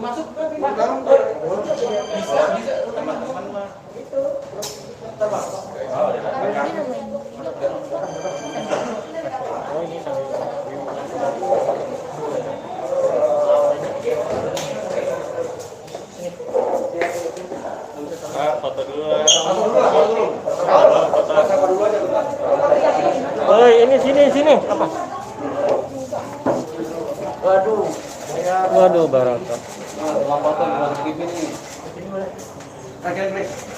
masuk bisa teman-teman mah itu foto dulu. Oh, ini sini apa? Waduh, Baraka. Foto buat TV nih.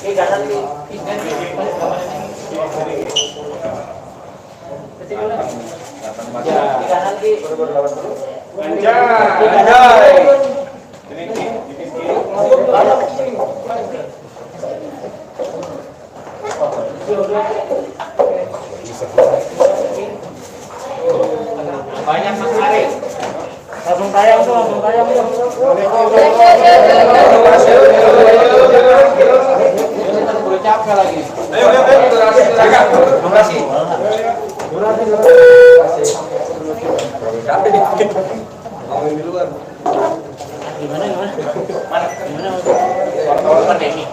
Ini kanan nih. Banyak Mas Ari. Langsung tayang tuh. Udah capek lagi. Ayo, durasi. Capek dikit. Ngomongin di luar. Gimana? Wartawan pandemi.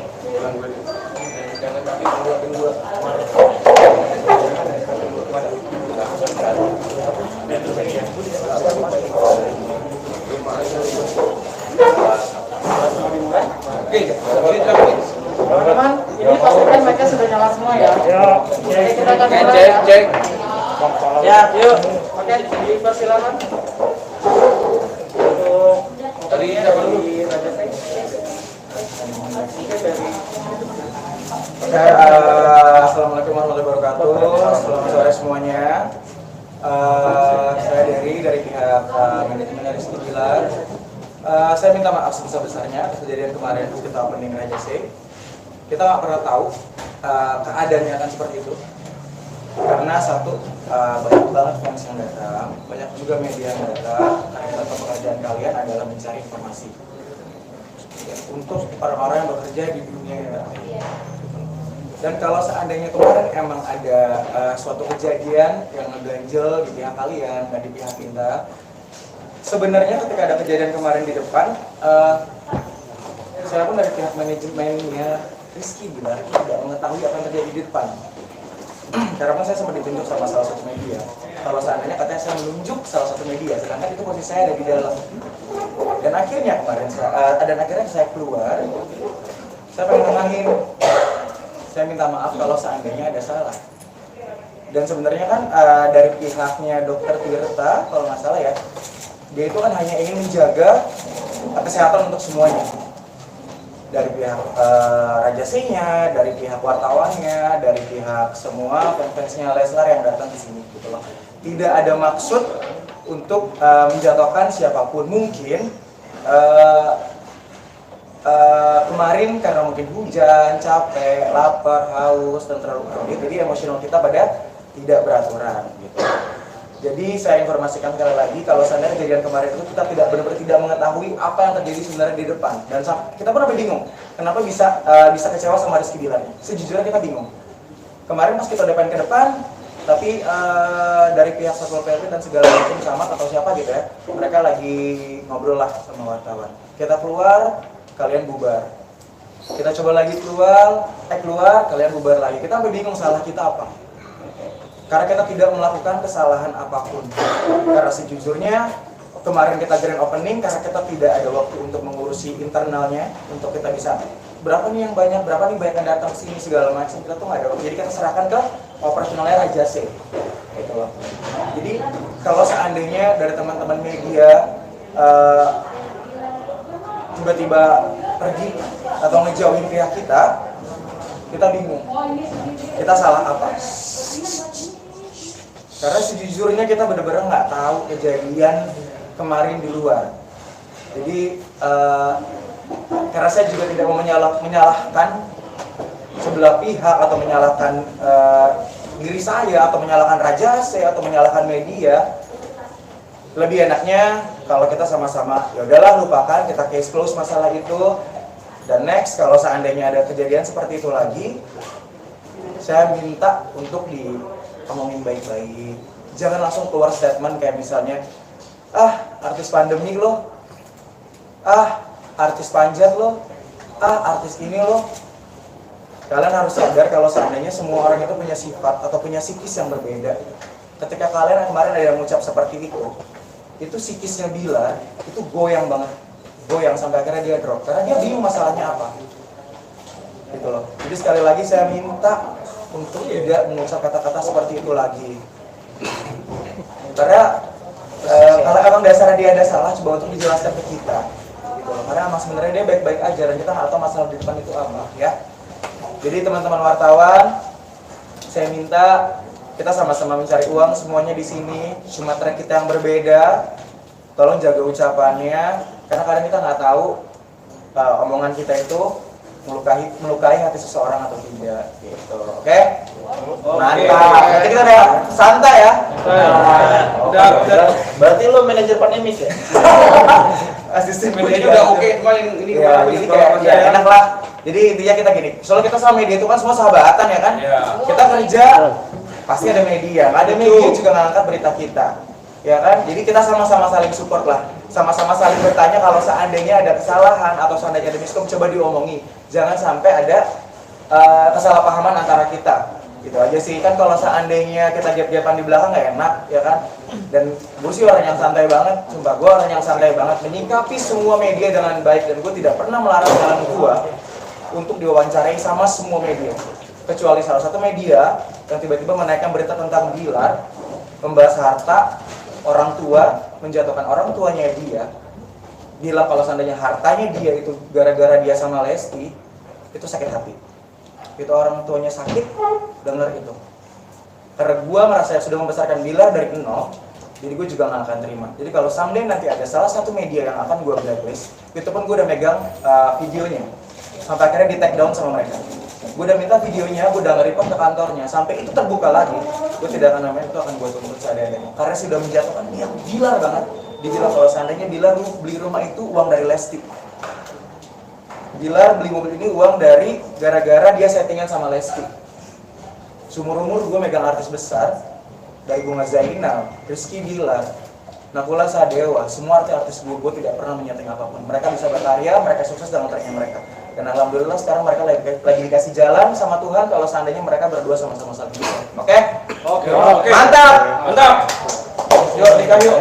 Teman-teman, ini pastikan mereka sudah nyala semua ya. Jadi kita akan mulai ya. Cek. Ya, yuk. Oke, dipersilakan. Untuk tadi dari Raja Seng. Assalamualaikum warahmatullahi wabarakatuh. Selamat sore semuanya. Saya dari pihak manajemen Rizky Bilar. Saya minta maaf sebesar-besarnya atas kejadian kemarin kita opening Raja C. Kita nggak pernah tahu keadaannya akan seperti itu. Karena satu, banyak banget fans yang datang, banyak juga media yang datang. Karena kita tahu pekerjaan kalian adalah mencari informasi ya, untuk orang-orang yang bekerja di dunia entertainment. Dan kalau seandainya kemarin emang ada suatu kejadian yang ngeganjel di pihak kalian dan di pihak kita, sebenarnya ketika ada kejadian kemarin di depan, saya pun dari pihak manajemennya Rizky Bilar tidak mengetahui apa yang terjadi di depan. Karena kan saya sempat ditunjuk sama salah satu media. Kalau seandainya katanya saya menunjuk salah satu media, sedangkan itu posisi saya ada di dalam. Dan akhirnya kemarin saya keluar, saya pengen nenangin. Saya minta maaf kalau seandainya ada salah. Dan sebenarnya kan dari pihaknya Dokter Tirta, kalau nggak salah ya, dia itu kan hanya ingin menjaga kesehatan untuk semuanya. Dari pihak Raja C-nya, dari pihak wartawannya, dari pihak semua fans-fansnya Leslar yang datang di sini gitu loh. Tidak ada maksud untuk menjatuhkan siapapun. Mungkin kemarin karena mungkin hujan, capek, lapar, haus, dan terlalu crowded, jadi emosional kita pada tidak beraturan gitu. Jadi saya informasikan sekali lagi kalau seandainya kejadian kemarin itu kita benar-benar tidak mengetahui apa yang terjadi sebenarnya di depan, dan kita pun sampai bingung kenapa bisa kecewa sama Rizky Bilar. Sejujurnya kita bingung. Kemarin pas kita udah pengen ke depan, tapi dari pihak Satpol PP dan segala macam camat atau siapa gitu ya, mereka lagi ngobrol lah sama wartawan. Kita keluar, kalian bubar. Kita coba lagi keluar, kalian bubar lagi. Kita sampai bingung salah kita apa. Karena kita tidak melakukan kesalahan apapun. Karena sejujurnya kemarin kita grand opening karena kita tidak ada waktu untuk mengurusi internalnya, untuk kita bisa berapa nih yang banyak yang datang sini segala macam, kita tuh nggak ada waktu. Jadi kita serahkan ke operasionalnya Raja C. Gitu loh. Jadi kalau seandainya dari teman-teman media tiba-tiba pergi atau ngejauhin pihak kita bingung. Kita salah apa? Karena sejujurnya kita benar-benar nggak tahu kejadian kemarin di luar. Jadi karena saya juga tidak mau menyalahkan sebelah pihak atau menyalahkan diri saya atau menyalahkan Raja C atau menyalahkan media. Lebih enaknya kalau kita sama-sama ya udahlah lupakan, kita case close masalah itu. Dan next kalau seandainya ada kejadian seperti itu lagi, saya minta untuk diomongin baik-baik. Jangan langsung keluar statement kayak misalnya, artis pandemi loh, artis panjat loh, artis ini loh. Kalian harus sadar kalau seandainya semua orang itu punya sifat atau punya psikis yang berbeda. Ketika kalian kemarin ada yang mengucap seperti itu psikisnya Bilar itu goyang banget, goyang sampai akhirnya dia drop karena dia bingung masalahnya apa. Gitu loh. Jadi sekali lagi saya minta untuk tidak mengucap kata-kata seperti itu lagi. Karena kalau emang dasarnya dia ada salah, coba untuk dijelaskan ke kita. Gitu loh. Karena emang sebenarnya dia baik-baik aja dan kita nggak tahu masalah di depan itu apa, ya. Jadi teman-teman wartawan, saya minta kita sama-sama mencari uang semuanya di sini. Cuma track kita yang berbeda. Tolong jaga ucapannya, karena kadang kita nggak tahu omongan kita itu melukai hati seseorang atau tidak, gitu. Oke? Mantap. Nanti kita udah santai ya. Udah. Berarti lo manajer pandemik ya? Asisten Ini udah oke, cuma ini ya, jadi kayak ya, enak lah. Jadi intinya kita gini, soalnya kita sama media itu kan semua sahabatan ya kan? Ya. Kita kerja pasti ada media, nggak ada media juga ngangkat berita kita, ya kan? Jadi kita sama-sama saling support lah, sama-sama saling bertanya kalau seandainya ada kesalahan atau seandainya ada miskom coba diomongi, jangan sampai ada kesalahpahaman antara kita. Gitu aja sih kan, kalau seandainya kita jep-jepan di belakang nggak enak, ya kan? Dan gue sih orang yang santai banget, sumpah gue orang yang santai banget menyikapi semua media dengan baik, dan gue tidak pernah melarang jalan gue untuk diwawancarai sama semua media, kecuali salah satu media yang tiba-tiba menaikkan berita tentang Bilar, membahas harta orang tua, menjatuhkan orang tuanya dia, bilang kalau seandainya hartanya dia itu gara-gara dia sama Lesti, itu sakit hati. Itu orang tuanya sakit, denger itu. Karena gue merasa sudah membesarkan Bilar dari nol, jadi gue juga gak akan terima. Jadi kalau someday nanti ada salah satu media yang akan gue blacklist, itu pun gue udah megang videonya, sampai akhirnya di take down sama mereka. Gue udah minta videonya, gue udah nge-report ke kantornya, sampai itu terbuka lagi, gue tidak akan namanya, itu akan gue tuntut seadanya. Karena sudah menjatuhkan dia Bilar banget. Dibilang kalau seandainya Bilar beli rumah itu uang dari Lesti, Bilar beli mobil ini uang dari gara-gara dia settingan sama Lesti. Seumur-umur gue megang artis besar, dari Bunga Zainal, Rizky Bilar, Nakula Sadewa, semua artis gue tidak pernah menyeting apapun. Mereka bisa berkarya, mereka sukses dalam tracknya mereka. Dan alhamdulillah sekarang mereka lagi dikasih jalan sama Tuhan kalau seandainya mereka berdua sama-sama saling bisa. Oke? Oke. Mantap! Mantap! Yuk, nikah yuk.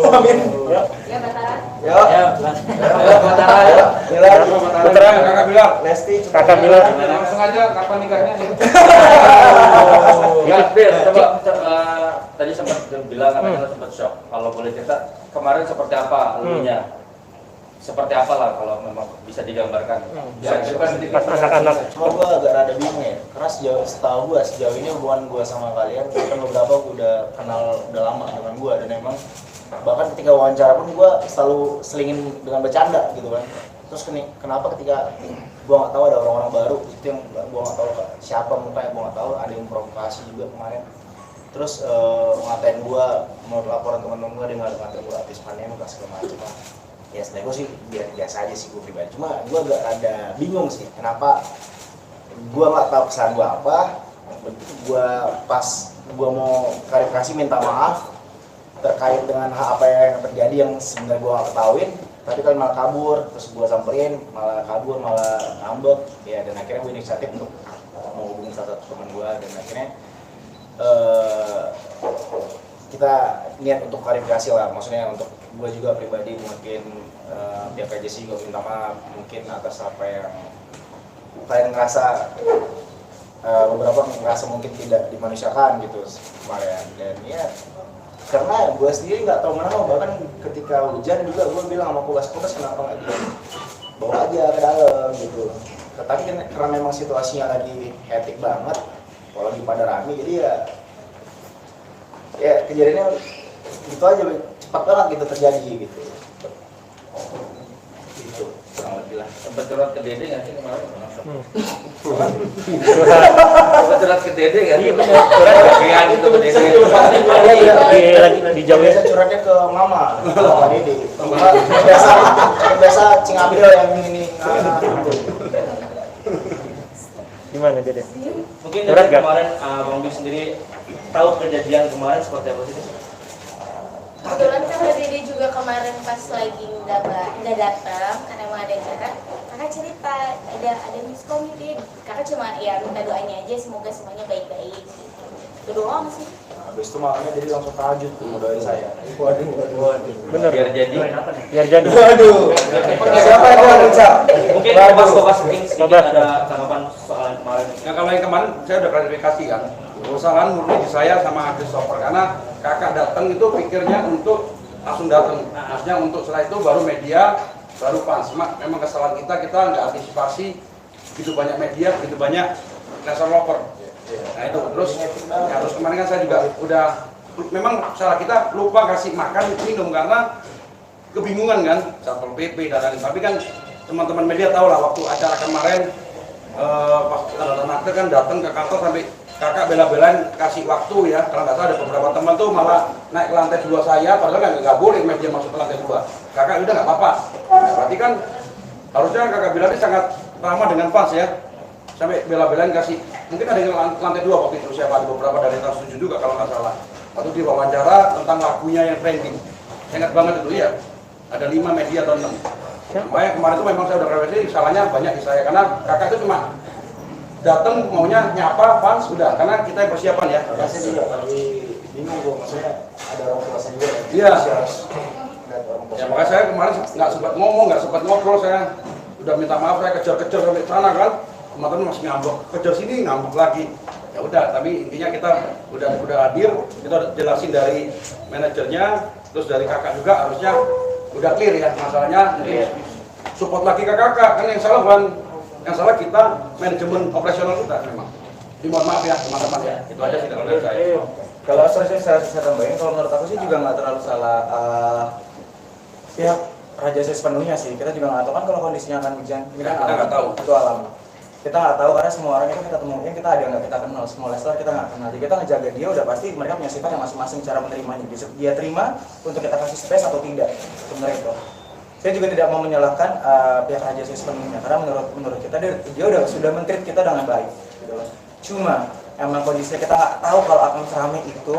Amin. Yuk. Yuk. Bilar. Putra kakak Bilar. Lesti. Kakak Bilar. Langsung aja kapan nikahnya nih? Ya, coba tadi sempat bilang katanya sempat shock. Kalau boleh cerita kemarin seperti apa elunya? Seperti apalah kalau memang bisa digambarkan. Ya, itu kan pas anak-anak. Cuma gue agak rada bingung ya, karena setahu gue sejauh ini hubungan gue sama kalian, bahkan beberapa gue udah kenal udah lama dengan gue, dan emang bahkan ketika wawancara pun gue selalu selingin dengan bercanda gitu kan. Terus kenapa ketika gue nggak tahu ada orang-orang baru itu yang gue nggak tahu siapa mukanya, gue nggak tahu, ada yang provokasi juga kemarin. Terus ngatain gue, menurut laporan teman-teman gue, dia ngatain gue artis pandemik segala macam. Ya sebenarnya gue sih biasa aja sih gue pribadi, cuma gue agak ada bingung sih kenapa gue nggak tahu kesalahan gue apa. Gue pas gue mau klarifikasi minta maaf terkait dengan apa yang terjadi yang sebenarnya gue nggak ketahuin, tapi kan malah kabur. Terus gue samperin malah kabur, malah ngambek ya, dan akhirnya gue inisiatif untuk mau hubungin salah satu teman gue, dan akhirnya kita niat untuk klarifikasi lah, maksudnya untuk gue juga pribadi mungkin pihak agensi gue minta maaf mungkin atas apa yang kalian ngerasa beberapa ngerasa mungkin tidak dimanusiakan gitu kemarin. Dan ya karena gue sendiri nggak tahu mana, bahkan ketika hujan juga gue bilang sama Kogas kenapa nggak dia bawa aja ke dalam gitu. Tetapi karena memang situasinya lagi hektik banget, kalau lagi pada rame, jadi ya kejadiannya gitu aja, cepat banget gitu terjadi gitu. Gitu, kurang lebih lah. Sempat curhat ke Dede nggak sih kemarin? Sempat curhat ke Dede nggak sih? Curhat itu ke Dede. Lagi dijauh biasa curhatnya ke mama, sama Dede. Biasa Cingabil yang ini. Gimana Dede? Mungkin dari kemarin Bang Bi sendiri tahu kejadian kemarin seperti apa sih? Kebetulan kan Dede juga kemarin pas lagi nggak datang karena emang ada acara, kakak cerita ada miskom nih, kakak cuma ya minta doanya aja semoga semuanya baik-baik gitu. Itu doang sih. Habis itu malamnya jadi langsung tahajud tuh doain saya. Waduh. Bener. Biar jadi. Biar jadi. Waduh. Siapa yang mau ucap? Mungkin Bapak sedikit ada tanggapan soal kemarin. Ya kalau yang kemarin saya udah klarifikasi kan, kesalahan murni di saya sama Christopher karena kakak datang itu pikirnya untuk langsung datang, maksudnya untuk setelah itu baru media, baru fans. Memang kesalahan kita nggak antisipasi begitu banyak media, begitu banyak laser lover. Nah itu terus kemarin kan saya juga udah memang salah kita lupa kasih makan minum karena kebingungan kan Satpol PP dan lain-lain. Tapi kan teman-teman media tahu lah waktu acara kemarin pas tanda naktir kan datang ke kantor sampai kakak bela-belain kasih waktu ya. Kalau nggak salah ada beberapa teman tuh malah naik ke lantai 2 saya, padahal nggak boleh media masuk ke lantai 2. Kakak udah nggak apa-apa. Nah, berarti kan harusnya kakak bilang ini sangat ramah dengan fans ya. Sampai bela-belain kasih, mungkin ada yang lantai 2 waktu itu siapa, ada beberapa dari Trans 7 juga kalau nggak salah. Waktu di wawancara tentang lagunya yang trending. Saya ingat banget itu ya. Ada 5 media atau 6. Makanya kemarin itu memang saya udah revisi, salahnya banyak di saya karena kakak itu cuma datang maunya nyapa fans sudah karena kita yang persiapan ya. Saya juga lagi bingung gue, maksudnya ada orang tua saya juga. Iya. Ya makanya saya kemarin nggak sempat ngomong, nggak sempat ngobrol, saya udah minta maaf, saya kejar-kejar sampai sana kan. Teman-teman masih ngambek, kejar sini ngambek lagi. Ya udah, tapi intinya kita udah hadir, kita udah jelasin dari manajernya, terus dari kakak juga harusnya udah clear ya masalahnya. Mungkin support lagi ke kakak, kan yang salah bukan, yang salah kita manajemen operasional kita memang. Dimohon maaf ya teman-teman ya, itu aja sih kalau dari saya. Kalau saya tambahin, kalau menurut aku sih juga nggak terlalu salah pihak Raja Sis sepenuhnya sih. Kita juga nggak tahu kan kalau kondisinya akan hujan, ini kan Kita nggak tahu. itu alam. Kita nggak tahu karena semua orang itu kita temuin, kita ada yang nggak kita kenal, semua Leicester kita nggak kenal. Jadi kita ngejaga dia udah pasti mereka punya sifat yang masing-masing cara menerimanya. Dia terima untuk kita kasih space atau tidak, sebenarnya itu. Saya juga tidak mau menyalahkan pihak Raja Sis sepenuhnya karena menurut kita dia sudah men-treat kita dengan baik. Gitu loh. Cuma emang kondisinya kita nggak tahu kalau akan seramai itu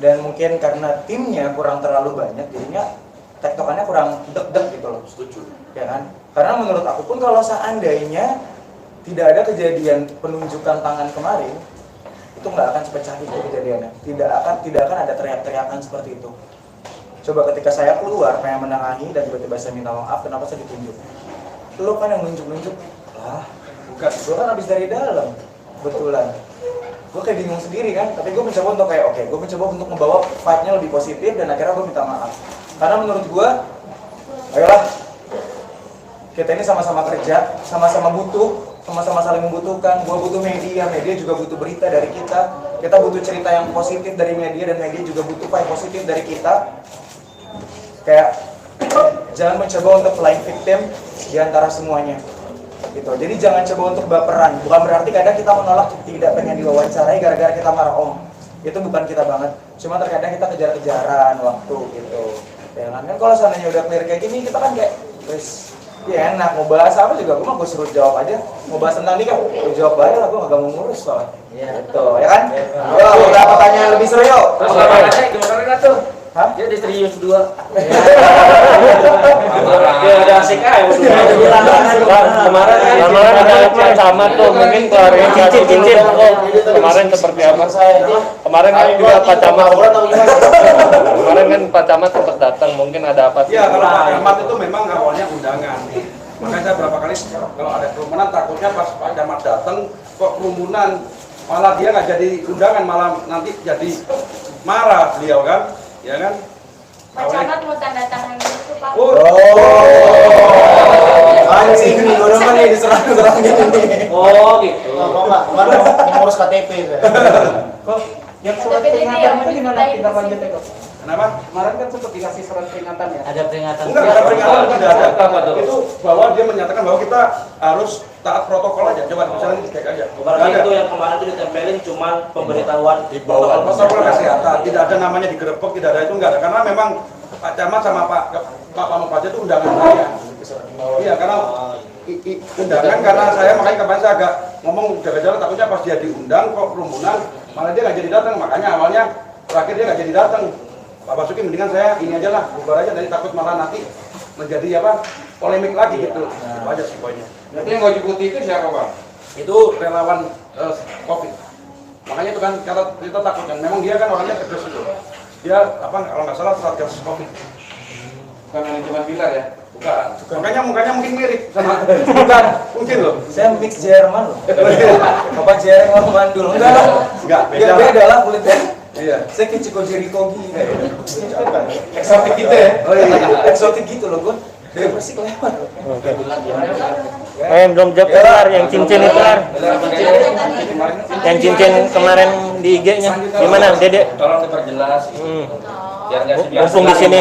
dan mungkin karena timnya kurang terlalu banyak jadinya tektokannya kurang deg-deg gitu loh. Setuju. Ya kan? Karena menurut aku pun kalau seandainya tidak ada kejadian penunjukan tangan kemarin itu nggak akan sepecah itu kejadiannya. Tidak akan ada teriak-teriakan seperti itu. Coba ketika saya keluar pengen menengahi dan tiba-tiba saya minta maaf, kenapa saya ditunjuk? Lo kan yang nunjuk-nunjuk lah, bukan? Gue kan habis dari dalam, kebetulan. Gue kayak bingung sendiri kan, tapi gue mencoba untuk gue mencoba untuk membawa vibe-nya lebih positif dan akhirnya gue minta maaf. Karena menurut gue, ayolah, kita ini sama-sama kerja, sama-sama butuh, sama-sama saling membutuhkan. Gue butuh media juga butuh berita dari kita. Kita butuh cerita yang positif dari media dan media juga butuh vibe positif dari kita. Kayak jangan mencoba untuk playing victim di antara semuanya. Gitu. Jadi jangan coba untuk baperan. Bukan berarti kadang kita menolak tidak pengen diwawancarai gara-gara kita marah om. Itu bukan kita banget. Cuma terkadang kita kejar-kejaran waktu gitu. Ya kan kalau seandainya udah clear kayak gini kita kan kayak terus ya enak, mau bahas apa juga, gue suruh jawab aja. Mau bahas tentang nikah, gue jawab aja lah, gue gak mau ngurus soalnya. Iya. Gitu, ya kan? Yo, udah pertanyaan lebih seru yuk. Terus gimana tuh? Hah? Dia di serius 2. Dia ada asik aja Kemarin kan sama tuh, mungkin klarifikasi dulu dong. Kemarin seperti apa? Kemarin kan juga Pak Camat. Kemarin kan Pak Camat sempat datang, mungkin ada apa sih? Ya kalau Pak Camat itu memang awalnya undangan. Makanya saya berapa kali kalau ada kerumunan takutnya pas Pak Camat datang kok kerumunan malah dia nggak jadi undangan, malah nanti jadi marah beliau kan, ya kan? Pak Camat mau tanda tangan itu Pak. Anjing nih, gue demen nih diserang-serang gitu nih. Oh gitu. Kalau nggak, kemarin ngurus KTP saya. Kok yang surat Tapi ini peringatan yang itu gimana penting kita sih. lanjutnya kok? Kenapa? Kemarin kan sempat dikasih surat peringatan ya? Ada peringatan. Enggak ada peringatan, tidak ada. Itu bahwa dia menyatakan bahwa kita harus taat protokol aja. Coba misalnya dicek aja. Berarti itu yang kemarin itu ditempelin cuma pemberitahuan di bawah. Protokol kesehatan, tidak ada namanya digerebek, tidak ada itu enggak ada. Karena memang Pak Camat sama Pak Pamungkas itu undangan saya. Iya, karena undangan karena saya makanya kemarin saya agak ngomong jaga-jaga takutnya pas dia diundang kok kerumunan malah dia nggak jadi datang, makanya awalnya terakhir dia nggak jadi datang. Pak Basuki mendingan saya ini aja lah, bubar aja, dari takut malah nanti menjadi apa polemik lagi gitu. Itu aja sih poinnya. Nanti yang baju putih itu siapa Bang? Itu relawan COVID. Makanya itu kan kita takut kan, memang dia kan orangnya tegas itu. Dia apa kalau nggak salah Satgas COVID. Bukan manajemen Pilar ya? Bukan. Makanya mukanya mungkin mirip sama. Bukan, mungkin loh. Saya mix Jerman loh. Bapak Jerman mandul. Enggak, beda lah kulitnya. Iya. Saya kayak Chico Jericho gitu. Eksotik gitu ya. Oh iya, eksotik gitu loh, Gun. Dari Persik lewat. Belum jawab Lar, yang cincin itu Lar. Yang cincin kemarin di IG-nya. Gimana, Dede? Tolong diperjelas. Biar nggak Mumpung di sini.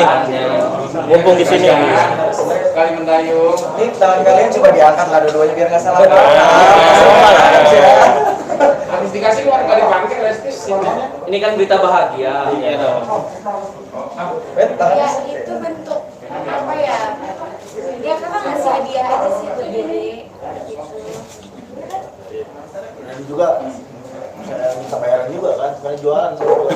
Mumpung di sini. Sekali mendayung. Ini tangan kalian coba diangkat lah dua-duanya biar nggak salah. Habis dikasih keluar nggak dipakai restis. Ini kan berita bahagia. Iya dong. Ya itu bentuk apa ya? Ya kakak ngasih hadiah aja sih buat Dede gitu. Dan juga saya minta bayaran juga kan, sekali jualan sama gua.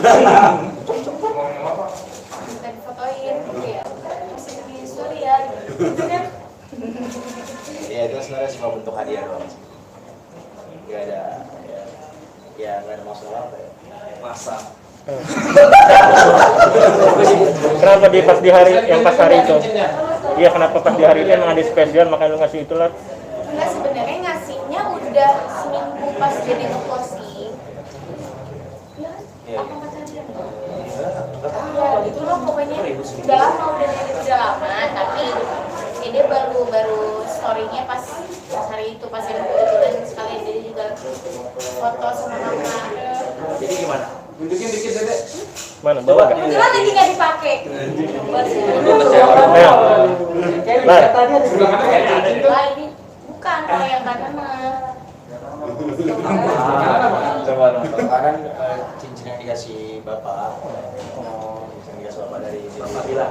Minta difotoin gitu ya. Masih di story ya gitu kan. Ya itu sebenarnya cuma bentuk hadiah doang. Gak ada ya nggak ada masalah apa ya. Masa. Kenapa pas di hari itu? Iya, kenapa pas di hari itu emang ada spesial makanya lu ngasih itu Lar? Enggak, sebenarnya ngasihnya udah seminggu pas jadi nge-closing. Ya kan? Iya. Apa kata dia? Ya gitu loh pokoknya udah lama tapi dia baru story-nya pas hari itu pas yang kebetulan sekalian dia juga foto sama mama. Jadi gimana? Tunjukin dikit Dede. Mana bawa enggak? Kebetulan lagi nggak dipakai. Lar. Lah ini bukan kalau yang kanan mah. Coba kan cincin yang dikasih bapak, cincin yang dikasih bapak dari bapak Bila.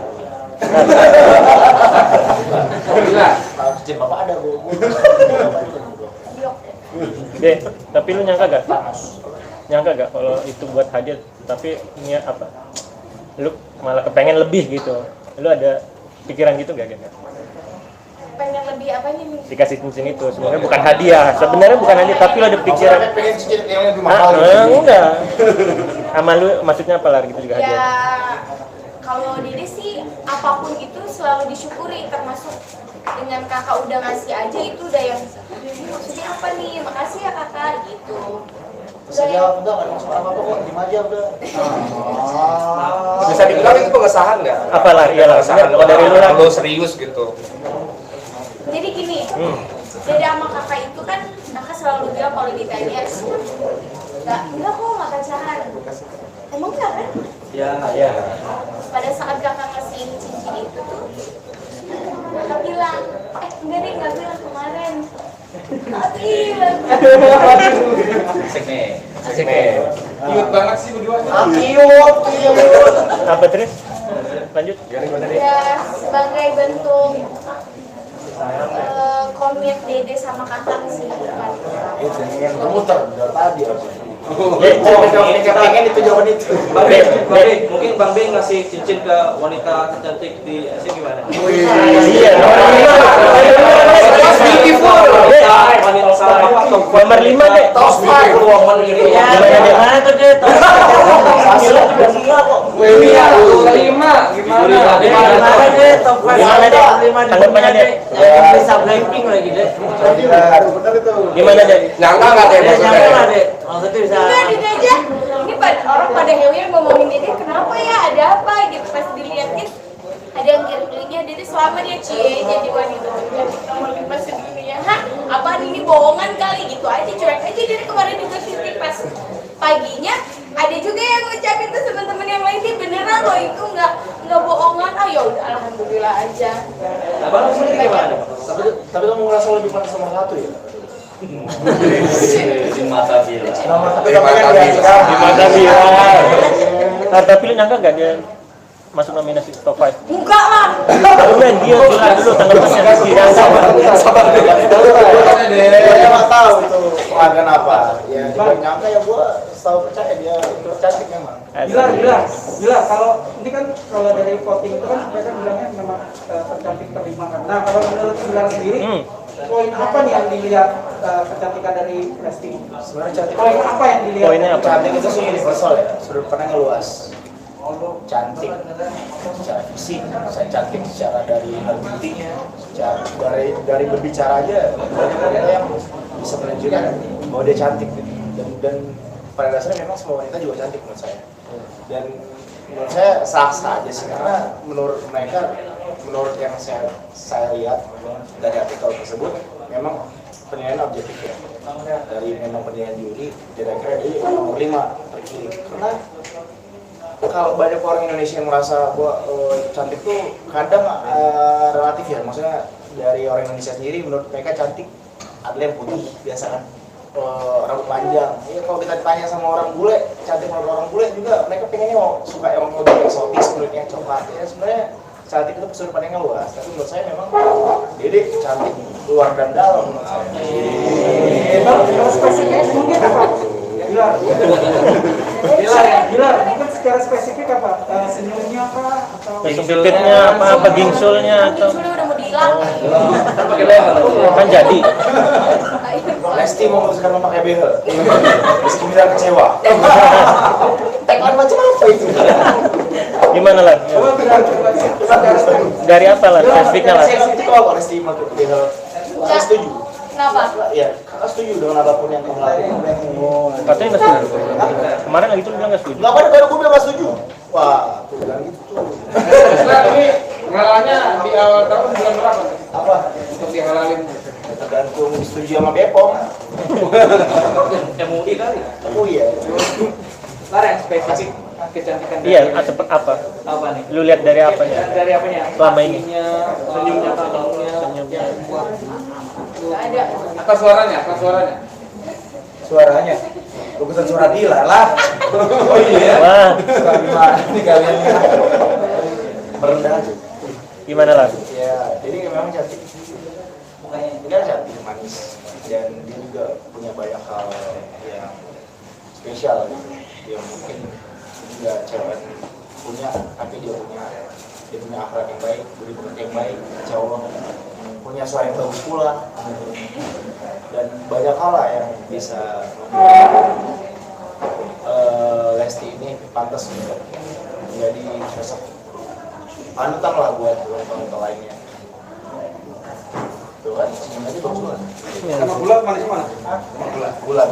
Kalau cincin bapak ada gua. Dek, tapi lu nyangka gak? Nyangka gak kalau itu buat hadiah tapi ini apa? Lu malah kepengen lebih gitu. Lu ada pikiran gitu gak? Pengen lebih apanya nih? Dikasih cincin itu sebenarnya bukan hadiah. Sebenarnya bukan hadiah tapi lu ada pikiran. Pengen cincin yang lebih mahal. Enggak. Sama lu maksudnya apa Lar gitu juga hadiah? Ya kalau Dede sih apapun itu selalu disyukuri, termasuk dengan kakak udah ngasih aja itu udah yang maksudnya apa nih, makasih ya kakak gitu. Bisa jawab enggak maksud apa-apa kok, diem aja udah. Bisa dibilang itu pengesahan nggak? Apa Lar? Iya Lar. Kalau dari lu Lar. Kalau serius gitu. Jadi gini, Dede sama kakak itu kan kakak selalu bilang kalau ditanya enggak kok nggak pacaran. Emang enggak kan? Ya. Pada saat kakak ngasih cincin itu tuh kakak bilang, enggak deh, nggak bilang kemarin. Nggak bilang. Asik nih. Cute banget sih berdua. Apa terus? Lanjut. Ya sebagai bentuk komit Dede sama kakak sih. Itu yang termuter dari tadi apa. Pengen itu jawaban itu. Bang B, mungkin Bang B ngasih cincin ke wanita tercantik di Asia gimana? Iya. Wanita salah apa? Nomor 5 deh. Tos Pak, woman gitu ya. Gimana tuh deh? Hasilnya juga gila kok. Iya, 5 gimana? Gimana deh, top 5 Gimana deh? Tanggapannya deh. Bisa Blackpink lagi deh. Gimana deh? Nyangka nggak deh maksudnya? Maksudnya bisa. Enggak, Dede aja. Ini orang pada hewan ngomongin Dede, kenapa ya, ada apa gitu. Pas dilihatin ada yang kirim-kirimnya, Dede selama dia jadi wanita tercantik nomor 5 sedunia. Hah? Apaan ini bohongan kali gitu aja, cuek aja. Dede kemarin juga syuting pas paginya ada juga yang ngucapin tuh teman-teman yang lain, dia beneran loh itu nggak bohongan. Ah ya udah, alhamdulillah aja. Nah, Bang sendiri gimana? Tapi kamu ngerasa lebih pantas sama satu ya? Di mata Bila. Di mata dia. Nah, tapi lu nyangka gak dia masuk nominasi top 5? Enggak lah. Udah dia dulu tanggapannya. Sabar deh. Dia nggak tahu itu penghargaan apa. Ya, dia nyangka ya gua setahu percaya dia itu cantik memang. Bila kalau ini kan kalau dari voting itu kan mereka bilangnya memang tercantik terlima kan. Nah kalau menurut Bilar sendiri, poin apa nih yang dilihat kecantikan dari Lesti? Sebenarnya cantik. Poin apa yang dilihat? Poinnya apa? Cantik itu sih universal ya, sudut pandangnya luas. Cantik secara fisik, saya cantik secara dari beauty-nya, secara dari berbicara aja banyak wanita yang bisa menunjukkan bahwa dia cantik gitu. Dan pada dasarnya memang semua wanita juga cantik menurut saya. Dan menurut saya sah-sah aja sih karena menurut mereka, menurut yang saya lihat dari artikel tersebut memang penilaian objektif ya. Dari memang penilaian juri kira-kira dia nomor 5 terpilih karena kalau banyak orang Indonesia yang merasa bahwa cantik tuh kadang relatif ya, maksudnya dari orang Indonesia sendiri menurut mereka cantik adalah yang putih biasa kan, rambut panjang. Ya kalau kita tanya sama orang bule, cantik menurut orang bule juga mereka pengennya suka yang lebih eksotis, kulitnya coklat. Ya sebenarnya cantik itu sudut pandangnya luas, tapi menurut saya memang Dede cantik luar dan dalam menurut saya. Kalau spesifiknya mungkin apa? Bilar, mungkin secara spesifik apa? Senyumnya apa? Atau Pipitnya apa gingsulnya atau Gingsulnya udah mau dihilang. kan jadi. Lesti mau sekarang memakai behel, meski bilang kecewa. Tagline macam apa itu? Gimana lah? Dari apa lah? Spesifiknya lah. Saya setuju kalau Lesti memakai behel. Saya setuju. Kenapa? Iya, kakak setuju dengan apapun yang kamu lakukan. Katanya nggak setuju. Kemarin lagi tuh bilang nggak setuju. Nggak ada baru gue bilang nggak setuju. Wah, tuh bilang gitu tuh. Ini halalnya di awal tahun bulan berapa? Apa? Untuk dihalalin. Tergantung setuju sama Bepom. MUI kali. Oh iya. Lar yang spesifik kecantikan dari Iya, atau apa? apa nih? Lu lihat dari apanya? Dari apanya? Selama ini. Senyumnya, tampangnya, Senyumnya. Nggak ada. Apa suaranya? Apa suaranya? Suaranya. Lukisan suara Bila lah. Oh iya. Wah, Suara Bila ini kalian merendah. gimana lah? Ya, jadi memang cantik. Dia cantik, manis, dan dia juga punya banyak hal yang spesial gitu. Dia mungkin nggak cewek punya, tapi dia punya akhlak yang baik, budi pekerti yang baik, insya Allah punya suara yang bagus pula, dan banyak hal lah yang bisa Lesti ini pantas untuk menjadi sosok panutan lah buat wanita lainnya. Tuh kan, senyum aja bagus banget. Sama bulat manis mana? Bulat.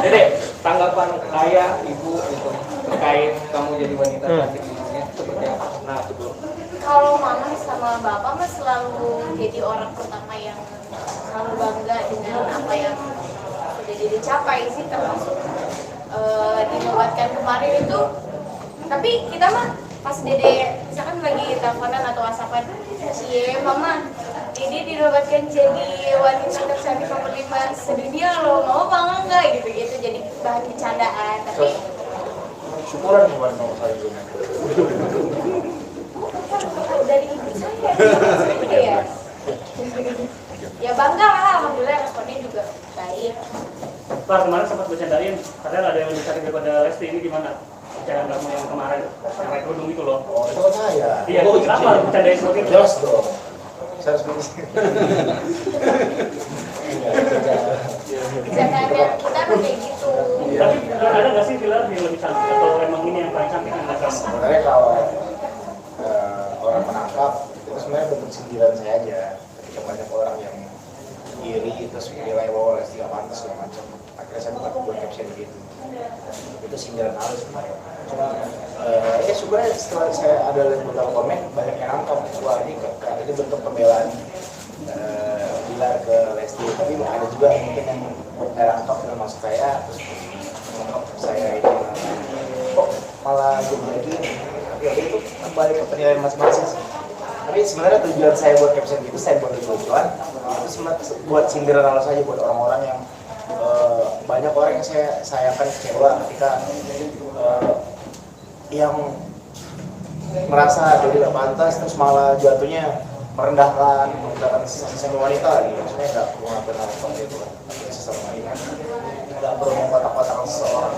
Dede, tanggapan ayah, ibu gitu terkait kamu jadi wanita cantik di dunia seperti apa? Nah, itu Kalau mama sama bapak mah selalu jadi orang pertama yang selalu bangga dengan apa yang sudah Dede capai sih, termasuk dinobatkan kemarin itu. Tapi kita mah pas Dede misalkan lagi teleponan atau whatsappan, cie mama Dede dinobatkan jadi wanita tercantik nomor 5 sedunia loh, mau bangga nggak gitu jadi bahan bercandaan. Tapi Syukuran kemarin sama saya juga. dari ibu saya gitu ya. Ya bangga lah, alhamdulillah responnya juga baik. Lar, kemarin sempat bercandain, padahal ada yang lebih cantik daripada Lesti, ini gimana? Jangan kamu yang kemarin, yang naik kerudung itu loh. Oh, itu kan saya. Iya, kenapa lu bercandain seperti itu? Jelas dong. Saya harus berusaha. Jangan kita tuh kayak gitu. Tapi ada nggak sih Bilar yang lebih cantik atau emang ini yang paling cantik menurut kamu? Sebenarnya kalau orang menangkap itu sebenarnya bentuk sindiran saya aja. Ketika banyak orang yang iri terus nilai bahwa Lesti nggak pantas segala macam, akhirnya saya buat caption gitu. Itu sindiran halus sebenarnya. Cuma ya sebenarnya setelah saya ada lihat beberapa komen banyak yang nangkap, wah ini bentuk pembelaan Bilar ke Lesti, tapi ada juga mungkin yang nangkap termasuk saya terus menangkap saya ini kok malah jadi gini. Tapi itu kembali ke penilaian masing-masing sih. Tapi sebenarnya tujuan saya buat caption gitu, saya buat lucu-lucuan, itu sebenarnya buat sindiran halus saja buat orang-orang yang banyak orang yang saya akan kecewa ketika yang merasa jadi nggak pantas terus malah jatuhnya merendahkan sesama wanita lagi, maksudnya nggak benar seperti itu kan, sesama wanita nggak perlu mengkotak-kotakan seseorang.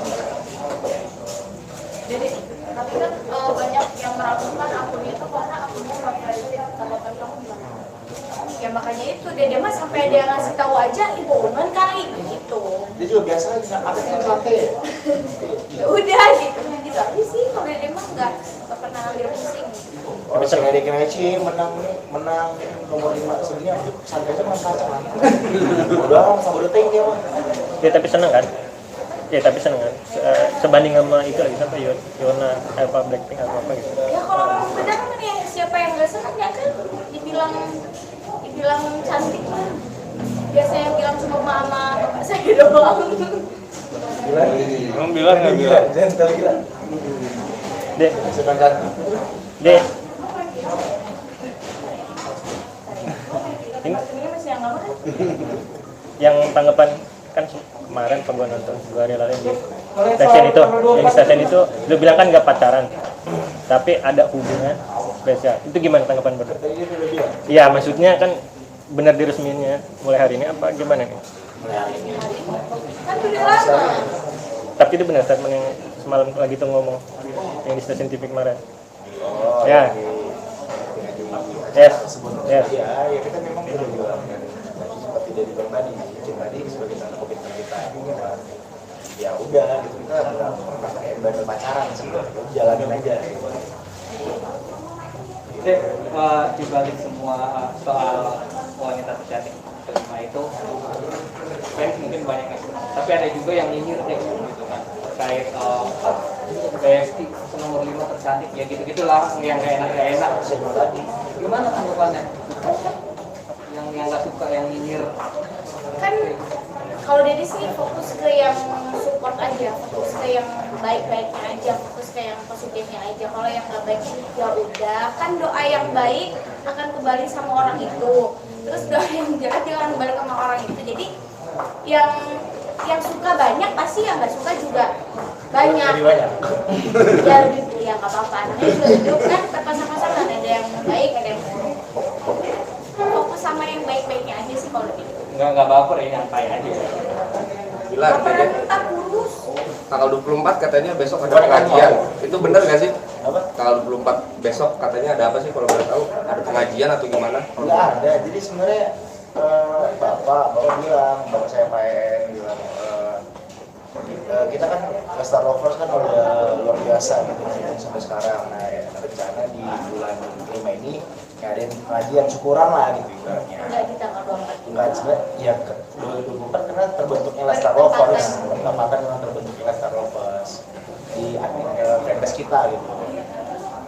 Jadi tapi kan banyak yang meragukan akunnya itu karena akunnya proprietary. Tanggapan kamu gimana? Ya makanya itu Dede mah sampai dia ngasih tahu aja bohongan kali gitu. Dia juga biasa ada yang pakai. Ya udah gitu aja sih. Kalau Dede mah nggak pernah ambil pusing. Orang sering ada Kenichi menang nomor 5 sebenarnya santai aja mas kaca. Udah sama detik dia mah. Ya tapi seneng kan? Ya tapi seneng kan? Sebanding sama itu lagi sampai Yona apa Blackpink atau apa gitu. Ya kalau orang benar kan ya siapa yang nggak senang ya kan dibilang cantik lah. Biasanya yang bilang cuma mama bapak saya doang. Emang bilang nggak bilang? Jangan sekali gila. Dek, Sedang cantik. Dek. Ini masih yang lama kan? Yang tanggapan kan kemarin pas gua nonton 2 hari lalu di stasiun itu, yang di stasiun itu lu bilang kan nggak pacaran, tapi ada hubungan spesial. Itu gimana tanggapan berdua? Iya, maksudnya kan benar diresminya mulai hari ini apa gimana nih? Kan udah lama. Tapi itu benar statement yang semalam lagi tuh ngomong yang di stasiun TV kemarin. Oh, Ya. Yes. Yes. Ya kita memang udah bilang kan. Seperti dari pribadi sebagai tanda komitmen kita. Ya udah gitu kita nggak kayak bandel pacaran sebenarnya, jalanin aja. Dek, di balik semua soal wanita tercantik kelima itu, fans mungkin banyak yang senang, tapi ada juga yang nyinyir deh gitu kan terkait Besti nomor 5 tercantik ya gitu-gitulah yang gak enak gimana tanggapannya? Yang gak suka, yang nyinyir Kan kalau Dede sih fokus ke yang support aja, fokus ke yang baik-baiknya aja, fokus ke yang positifnya aja. Kalau yang nggak baik ya udah, kan doa yang baik akan kembali sama orang itu, terus doa yang jahat juga akan kembali sama orang itu. Jadi yang suka banyak pasti yang nggak suka juga banyak. Ya lebih ya nggak apa-apa, namanya juga hidup kan berpasang-pasangan, ada yang baik ada yang buruk. Fokus sama yang baik-baiknya aja sih kalau gitu. nggak baper ya, nyantai aja. Bilang Baperan tetap lurus. tanggal 24 katanya besok ada pengajian. Itu benar nggak sih? Apa? Tanggal 24 besok katanya ada apa sih kalau boleh tahu? Ada pengajian atau gimana? Nggak ada. Jadi sebenarnya bapak bilang, saya PN bilang kita kan Star Lovers kan udah luar biasa gitu sampai sekarang. Nah ya, rencana di bulan 5 ini ngadain pengajian syukuran lah gitu ibaratnya. Enggak di tanggal 24. Enggak sebenarnya ya 2024 karena terbentuknya Star Lovers, bertepatan dengan terbentuknya Star Lovers di fanbase kita gitu.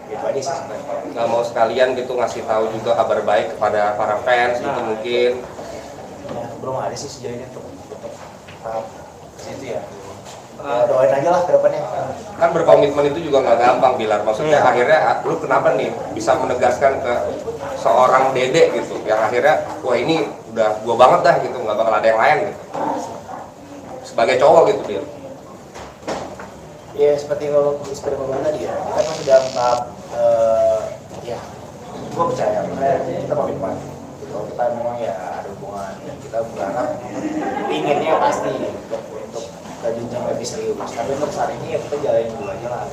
Gitu aja sih sebenarnya. Nggak mau sekalian gitu ngasih tahu juga kabar baik kepada para fans gitu mungkin. Ya, belum ada sih sejauh ini untuk tahap situ ya. Doain aja lah ke depannya. Kan berkomitmen itu juga nggak gampang Bilar. Maksudnya akhirnya lu kenapa nih bisa menegaskan ke seorang Dede gitu yang akhirnya wah ini udah gua banget dah gitu, nggak bakal ada yang lain gitu. Sebagai cowok gitu Bil. Ya seperti ngomong tadi ya, kita kan dalam tahap ya gua percaya karena kita komitmen. Kalau kita memang ya ada hubungan dan kita berharap inginnya pasti untuk ke jenjang lebih serius. Tapi untuk saat ini ya kita jalanin dulu aja lah.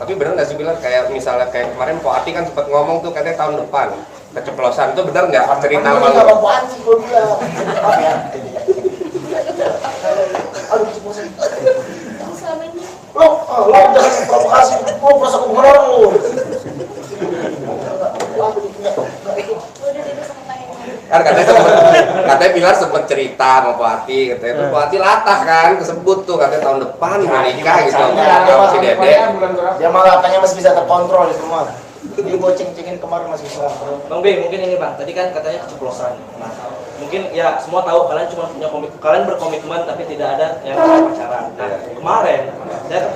Tapi bener nggak sih Bilar kayak misalnya kayak kemarin Ko Ati kan sempat ngomong tuh katanya tahun depan keceplosan itu bener nggak cerita Ini malu? nggak apa-apaan sih gua bilang. Maaf ya. Aduh keceplosan. Selama ini Lo jangan provokasi, lo merasa kebukan orang lo. udah tidak sama tanya. Kan katanya Bilar sempet cerita sama Ko Ati, katanya tuh Ko Ati latah kan kesebut tuh katanya tahun depan mau nikah gitu sama si Dede. Dia malah katanya masih bisa terkontrol di semua. Dia gue ceng-cengin kemarin masih bisa kontrol. Bang B, mungkin ini Bang, tadi kan katanya keceplosan. Nah, mungkin ya semua tahu kalian cuma punya kalian berkomitmen tapi tidak ada yang pacaran. Nah, kemarin saya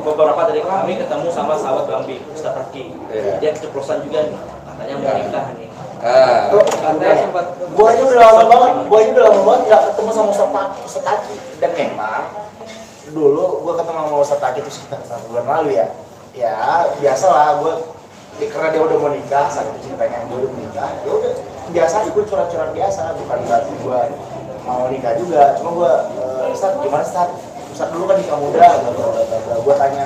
beberapa dari kami ketemu sama sahabat Bang B, Ustadz Rafki. Dia keceplosan juga nih, katanya mau nikah nih. Katanya sempat Gue aja udah lama banget nggak ketemu sama Ustadz Taki. Dan memang dulu gue ketemu sama Ustadz Taki itu sekitar 1 bulan lalu ya. Ya biasalah gue karena dia udah mau nikah, saat itu ceritanya dia udah menikah, ya udah biasa aja gue curhat-curhat biasa, bukan berarti gue mau nikah juga, cuma gue Ustadz gimana Ustadz dulu kan nikah muda, gue tanya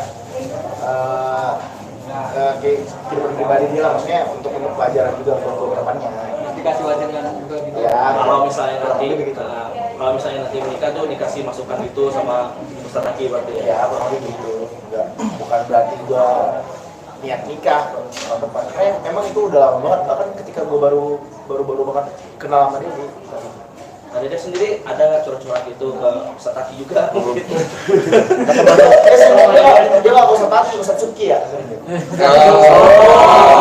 kehidupan pribadi dia lah, maksudnya untuk pelajaran juga buat kedepannya. Dikasih wacana juga gitu. Ya, kalau misalnya nanti begitu. Kalau misalnya nanti menikah tuh dikasih masukan itu sama Ustadz Aki berarti ya. Ya, kurang lebih gitu. Enggak, bukan berarti gua niat nikah tahun depan. Karena emang itu udah lama banget, bahkan ketika gua baru banget kenal sama dia. Nah, Dede sendiri ada nggak curhat-curhat itu ke Ustadz Aki juga? Dia nggak Ustadz Aki, Ustadz Suki ya.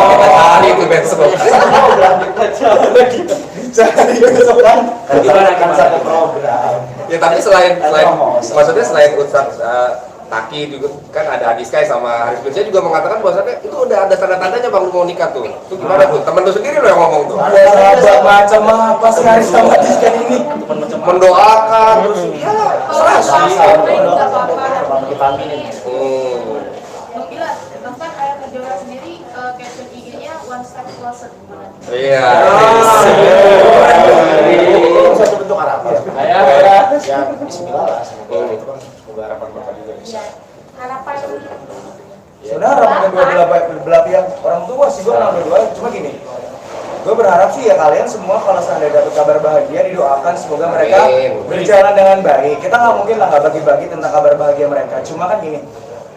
Kita cari itu besok. Gimana kan satu program. Ya tapi selain maksudnya selain Ustadz Taki juga kan ada Adiskai sama Haris Bin juga mengatakan bahwasannya itu udah ada tanda-tandanya bang lu mau nikah tuh. Itu gimana tuh? Temen lu sendiri lo yang ngomong tuh. Ada sahabat macam apa sih Haris sama Adiskai ini? Mendoakan terus ya Kita aminin. Gila, bahkan kayak Kejora sendiri caption IG-nya one step closer. iya. Satu bentuk harapan. Ya, bismillah lah. Semoga harapan Bapak juga bisa. Harapan Sebenarnya harapan kedua belah pihak orang tua sih, gue menang dua, cuma gini, gue berharap sih ya kalian semua kalau seandainya dapat kabar bahagia didoakan semoga mereka berjalan dengan baik. Kita nggak mungkin lah nggak bagi-bagi tentang kabar bahagia mereka, cuma kan gini,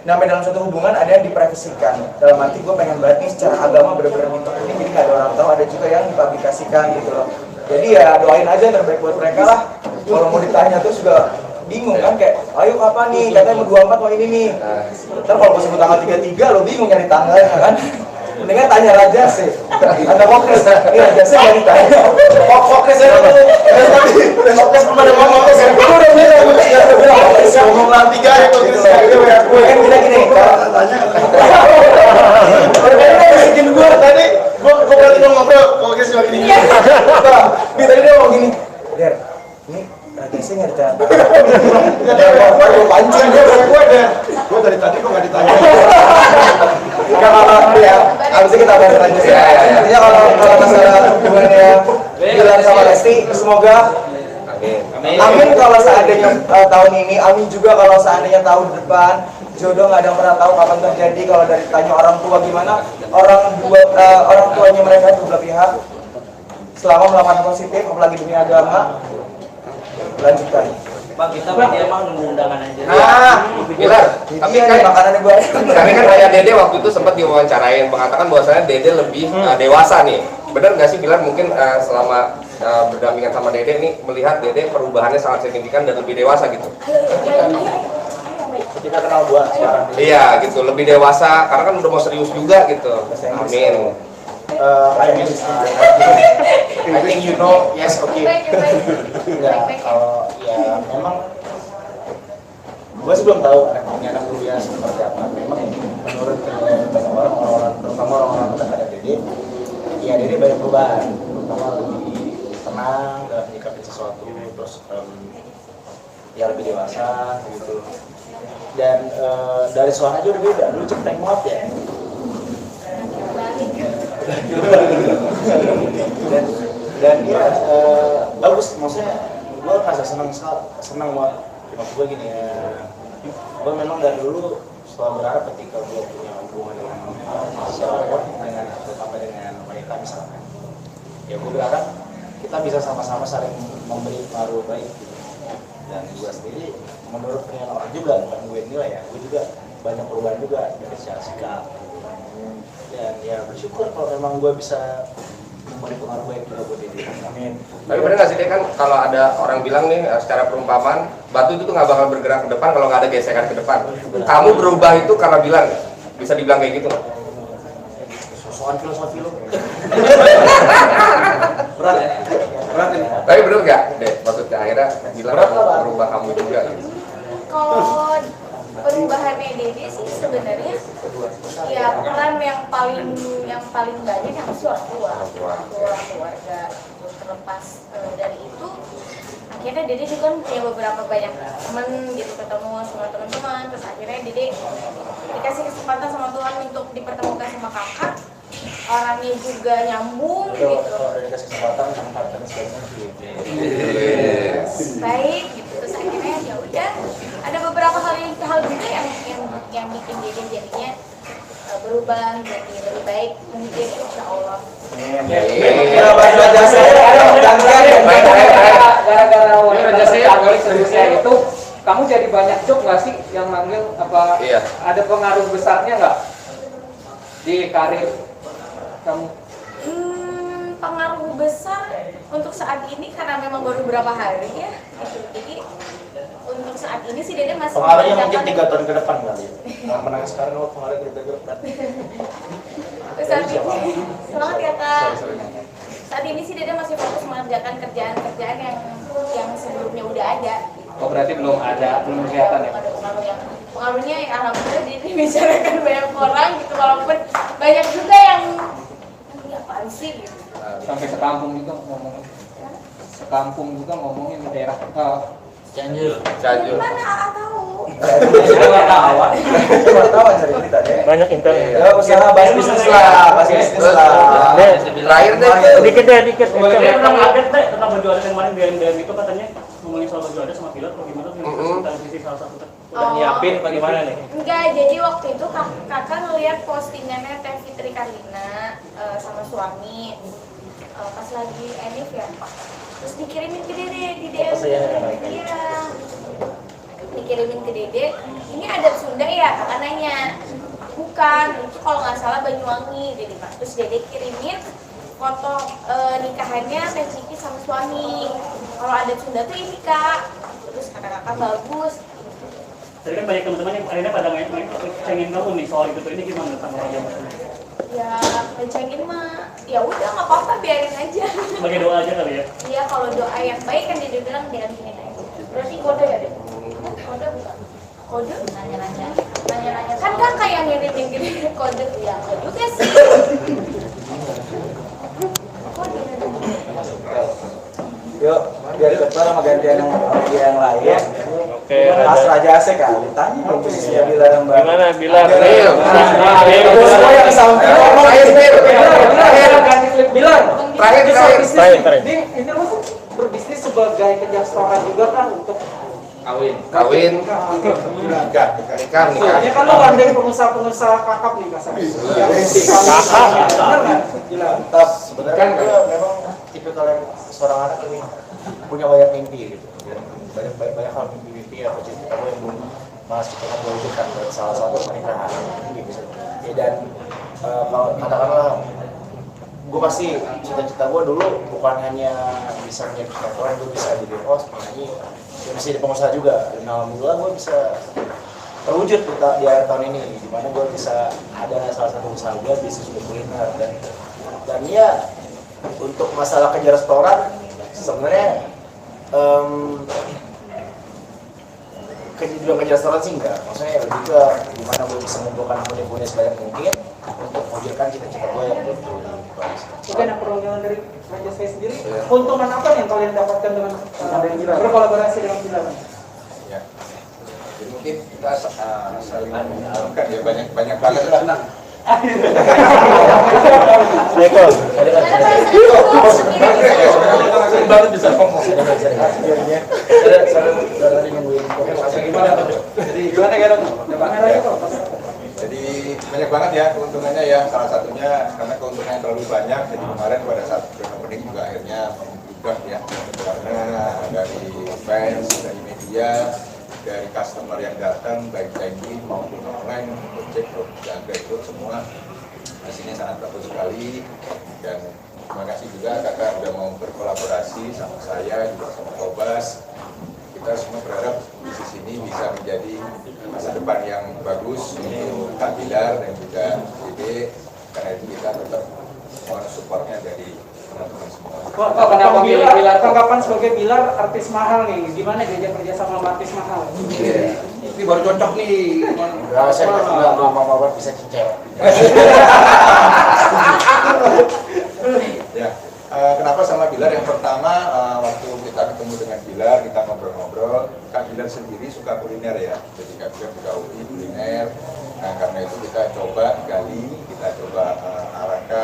namanya dalam suatu hubungan ada yang diprivasikan. Dalam arti gue pengen banget nih secara agama bener-bener ini jadi nggak ada orang tahu, ada juga yang dipublikasikan gitu loh. Jadi ya doain aja yang terbaik buat mereka lah. Kalau mau ditanya tuh juga bingung kan, kayak ayo kapan nih, katanya mau 24 mau ini nih. Ntar kalau pas sebut tanggal 33 lo bingung nyari tanggalnya kan. Mendingan tanya Raja sih. Ada Mokres, ini Raja sih yang ditanya. Mokres ya tuh. Mokres kepada Mokres ya. Gue udah bilang ngomong lah 3 ya Mokres ya. Gue kan gini. Tanya. Berbeda bikin gue tadi. Gue berarti ngobrol Mokres juga gini. Nih tadi dia ngomong gini. Der, ini Raja sih nggak ditanya. Gue pancing gue dari tadi kok nggak ditanya. Gak apa-apa ya, abis itu kita bahas lanjut ya. Artinya kalau masalah hubungannya Gilang sama Lesti, semoga amin kalau seandainya tahun ini, amin juga kalau seandainya tahun depan. Jodoh nggak ada yang pernah tahu kapan terjadi. Kalau dari tanya orang tua gimana, orang tuanya mereka dua pihak selama melakukan positif, apalagi demi agama, lanjutkan. Bang, kita media mah nunggu undangan aja. Gilar, tapi kan makanannya gue. Tapi kan Ayah Dede waktu itu sempat diwawancarain mengatakan bahwasanya Dede lebih dewasa nih. Benar nggak sih Gilar, mungkin selama berdampingan sama Dede nih melihat Dede perubahannya sangat signifikan dan lebih dewasa gitu. Kita kenal gua sekarang. Iya gitu, lebih dewasa karena kan udah mau serius juga gitu. Amin. I think you know, yes, oke. Enggak, kalau ya memang gue sih belum tahu anak kuliah seperti apa. Memang menurut banyak orang-orang, terutama orang-orang terdekat Dede, ya Dede banyak perubahan, terutama lebih tenang dalam menyikapi sesuatu, terus ya lebih dewasa gitu. Dan dari suara aja udah beda, dulu cetek banget ya. dan ya bagus, maksudnya gue ngerasa senang banget. Maksud gue gini ya, gue memang dari dulu selalu berharap ketika gue punya hubungan dengan siapapun, terutama dengan wanita misalkan, ya gue berharap kita bisa sama-sama saling memberi pengaruh baik gitu. Dan gue sendiri menurut penilaian orang juga, bukan gue nilai ya, gue juga banyak perubahan juga dari secara sikap. Dan ya bersyukur kalau memang gue bisa memberi pengaruh baik juga buat diri. Amin. Tapi benar nggak sih Dek, kan kalau ada orang bilang nih secara perumpamaan batu itu tuh nggak bakal bergerak ke depan kalau nggak ada gesekan ke depan. Kamu berubah itu karena bilang, bisa dibilang kayak gitu nggak? Sosokan filosofi lo. Berat ya? Berat ini. Tapi benar nggak Dek, maksudnya akhirnya bilang berubah kamu juga gitu. kalau perubahannya Dede sih sebenarnya ya peran yang paling banyak yang pasti orang tua, keluarga. Terlepas dari itu, akhirnya Dede juga kan punya beberapa banyak teman gitu, ketemu sama teman-teman, terus akhirnya Dede dikasih kesempatan sama Tuhan untuk dipertemukan sama kakak. orangnya juga nyambung gitu. Kalau udah dikasih kesempatan angkat dan sebagainya. Baik gitu. Terus akhirnya ya udah ada beberapa hal juga yang bikin Dede jadinya berubah jadi lebih baik mungkin insya Allah. Gara-gara wanita Indonesia itu, kamu jadi banyak job nggak sih yang manggil apa? Iya. Ada pengaruh besarnya nggak di karir kamu? Pengaruh besar untuk saat ini karena memang baru beberapa hari ya. Gitu. Jadi untuk saat ini sih Dede masih Pengaruhnya mungkin 3 tahun ke depan kali ya. Menang sekarang kalau pengaruhnya 3 tahun ke depan. Saat ini, semangat ya Kak. Saat ini sih Dede masih fokus mengerjakan kerjaan-kerjaan yang sebelumnya udah ada. Oh berarti belum kelihatan ya? Ada pengaruhnya ya alhamdulillah dibicarakan banyak orang gitu, walaupun banyak juga yang ini apaan sih gitu. Sampai sekampung juga ngomongin. Sekampung juga ngomongin di daerah Cianjur. Gimana AA tahu? Wartawan dari berita deh. Banyak intel. Ya usaha bahas bisnis lah, bahas bisnis lah. Terakhir deh. Dikit. Dia pernah update deh tentang baju adat yang kemarin BM itu katanya ngomongin soal baju adat sama pilot atau gimana tentang sisi salah satu Udah nyiapin bagaimana nih? Enggak, jadi waktu itu kakak ngeliat postingannya Teh Fitri Karlina sama suami pas lagi enif ya, terus dikirimin ke Dede di DM. Iya, dikirimin ke Dede. Ini adat Sunda ya, kakak nanya. Bukan, itu kalau nggak salah Banyuwangi, Dede Pak. Terus Dede kirimin foto nikahannya Teh Ciki sama suami. Kalau adat Sunda tuh ini Kak. Terus kata kakak bagus. Tadi kan banyak teman-teman yang akhirnya pada main cengin kamu nih soal itu tuh, ini gimana tanggapannya? Ya ngecengin mah ya udah nggak apa-apa, biarin aja. Sebagai doa aja kali ya. Iya, kalau doa yang baik kan dia bilang diantinin aja. Berarti kode ya deh? Kode bukan? Kode? Nanya-nanya kan kakak yang ngirimin gini kode ya juga sih. Kode. Yuk, biar cepet sama gantian yang lain. Oke, Mas Raja Asik kali, tanya dong posisinya Bilar Mbak. Gimana Bilar? Semua yang samping Bilang, Terakhir. ini lu berbisnis sebagai kerja restoran juga kan untuk Kawin. Nikah. ini kan lu kan dari pengusaha kakap nih kasar. Kakak. Bener nggak? Bilang. Sebenarnya kan memang tipikal yang seorang anak ini punya banyak mimpi gitu. Banyak hal mimpi atau cita-cita gue yang belum masih pernah gue wujudkan dari salah satu pernikahan gitu. Ya, dan kalau katakanlah gue pasti cita-cita gue dulu bukan hanya bisa menjadi restoran, gue bisa jadi host, penyanyi, gue bisa jadi pengusaha juga. Dan alhamdulillah gue bisa terwujud di akhir tahun ini, di mana gue bisa ada salah satu usaha gue bisnis untuk kuliner dan ya untuk masalah kerja restoran sebenarnya kerja restoran sih enggak, maksudnya lebih ke gimana gue bisa mengumpulkan pundi-pundi sebanyak mungkin untuk mewujudkan cita-cita gue yang betul. Mungkin yang perwakilan dari Raja saya sendiri, keuntungan apa yang kalian dapatkan dengan berkolaborasi dengan Bilar? Ya, jadi mungkin kita saling mengumpulkan ya banyak banget senang. Eko. Baru bisa ngomong. Jadi gimana kan? Jadi banyak banget ya keuntungannya ya. Salah satunya karena keuntungannya terlalu banyak. Jadi kemarin pada saat opening juga akhirnya membuka ya. Karena dari fans, dari media, dari customer yang datang baik dine-in maupun online untuk cek jaga itu semua hasilnya sangat bagus sekali. Dan terima kasih juga kakak udah mau berkolaborasi sama saya juga sama Kobas. Kita semua berharap bisnis ini bisa menjadi masa depan yang bagus untuk Kak Bilar dan juga Dede, karena itu kita tetap mohon supportnya dari teman-teman semua. Kok kenapa Bilar? Tanggapan sebagai Bilar artis mahal nih, gimana diajak kerja sama artis mahal? Ini baru cocok nih. Ya, saya nggak mau bisa cewek. Ya, kenapa sama Bilar? Yang pertama, waktu kita ketemu dengan Bilar, kita ngobrol-ngobrol. Kak Bilar sendiri suka kuliner ya, jadi Kak Bilar juga hobi kuliner. Nah, karena itu kita coba gali, kita coba arahkan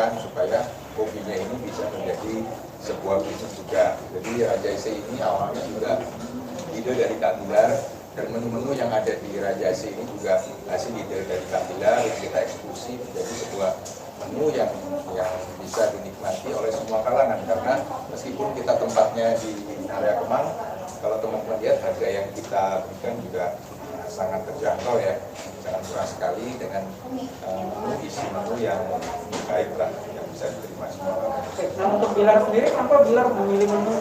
hobinya ini bisa menjadi sebuah bisnis juga. Jadi Raja AC ini awalnya juga ide dari Kak Bilar, dan menu-menu yang ada di Raja AC ini juga hasil ide dari Kak Bilar yang kita eksekusi menjadi sebuah menu yang bisa dinikmati oleh semua kalangan, karena meskipun kita tempatnya di area Kemang, kalau teman-teman lihat harga yang kita berikan juga sangat terjangkau ya, sangat murah sekali dengan isi menu yang baik lah, yang bisa diterima semua. Nah untuk Bilar sendiri, kenapa Bilar memilih menu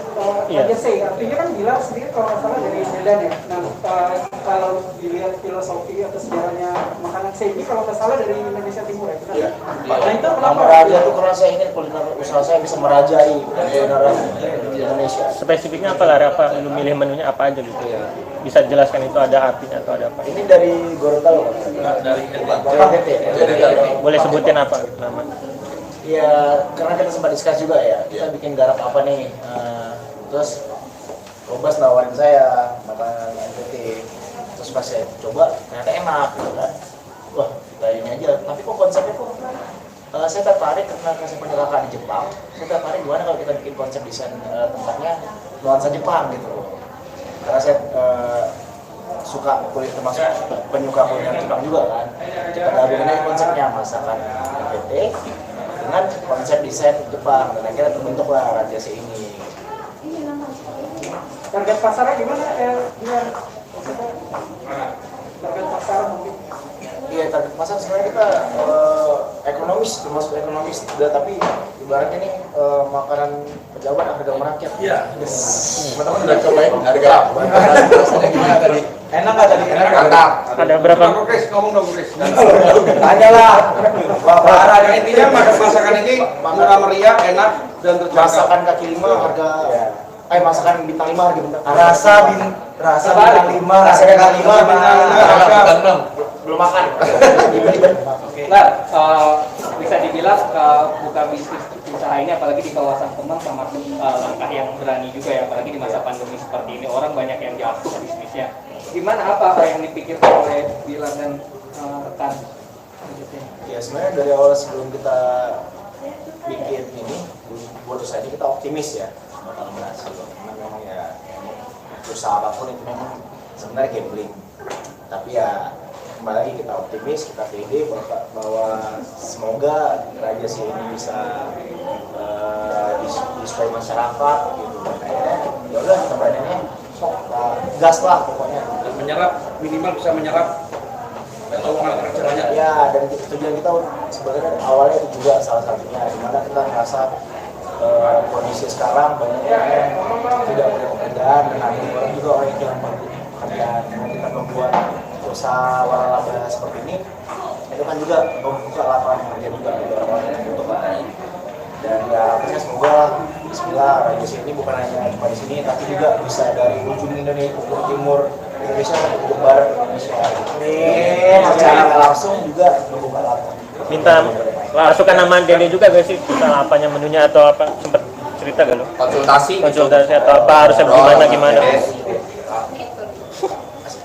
Raja C? Artinya kan Bilar sendiri kalau nggak salah dari Medan ya. Nah kalau dilihat filosofi atau sejarahnya makanan C ini kalau nggak salah dari Indonesia Timur ya. Iya. Nah itu kenapa? Meraja tuh karena saya ingin kuliner usaha saya bisa merajai kuliner di Indonesia. Spesifiknya apa lah? Apa lu milih menunya apa aja gitu ya? Bisa jelaskan itu ada artinya atau ada apa? Ini dari Gorontalo. Dari NTT. Boleh sebutin apa nama? Ya, karena kita sempat diskus juga ya, kita bikin garap apa nih. Terus Robas nawarin saya makanan NTT. Terus pas saya coba, ternyata enak gitu kan. Wah, kita ini aja. Tapi kok konsepnya kok saya tertarik karena saya punya kakak di Jepang. Saya tertarik gimana kalau kita bikin konsep desain tempatnya nuansa Jepang gitu. Karena saya suka kulit, termasuk penyuka kuliner Jepang juga kan. Kita gabungin aja konsepnya masakan NTT dengan konsep desain Jepang, dan akhirnya terbentuklah Raja C ini. Target pasarnya gimana? Biar target pasar mungkin. Iya, target pasar sebenarnya kita ekonomis, termasuk ekonomis, tapi ibaratnya nih makanan pejabat harga merakyat. Iya. Teman-teman udah cobain harga rasanya gimana tadi? Enak nggak tadi? Enak mantap. Ada berapa? Chris, ngomong dong Chris. Tanya lah. Parah, intinya masakan ini murah meriah, enak dan terjangkau. Masakan kaki lima harga, masakan bintang 5 harga bintang. Rasa bintang 5, rasa bintang 5, bintang 6. Belum makan. Nah, bisa dibilang buka bisnis usaha ini apalagi di kawasan Kemang termasuk langkah yang berani juga ya, apalagi di masa pandemi seperti ini orang banyak yang jatuh bisnisnya. Gimana apa yang dipikirkan oleh Bilar dan rekan? Ya sebenarnya dari awal sebelum kita bikin ini buat usaha ini kita optimis ya bakal berhasil. Karena memang ya usaha apapun itu memang sebenarnya gambling. Tapi ya kembali lagi kita optimis, kita pede bahwa semoga Raja C ini bisa disukai masyarakat gitu. Kayaknya ya udah kita beraninya gas lah pokoknya. Dan menyerap, minimal bisa menyerap lowongan kerjanya. Ya, dan tujuan kita sebenarnya awalnya itu juga salah satunya, dimana kita merasa kondisi sekarang banyak yang tidak punya pekerjaan, dan ada orang juga orang yang kurang pekerjaan. Dengan kita membuat usaha waralaba seperti ini, itu kan juga membuka lapangan kerja juga bagi orang-orang yang butuh lain. Dan ya akhirnya semoga Bismillah Raja C ini bukan hanya cuma di sini, tapi juga bisa dari ujung Indonesia, ujung timur Indonesia sampai ujung barat Indonesia. Secara langsung juga membuka lapangan. Minta masukan nama Denny juga gak sih? Misal apanya menunya atau apa? Sempet cerita gak lo? Konsultasi Atau apa harusnya gimana?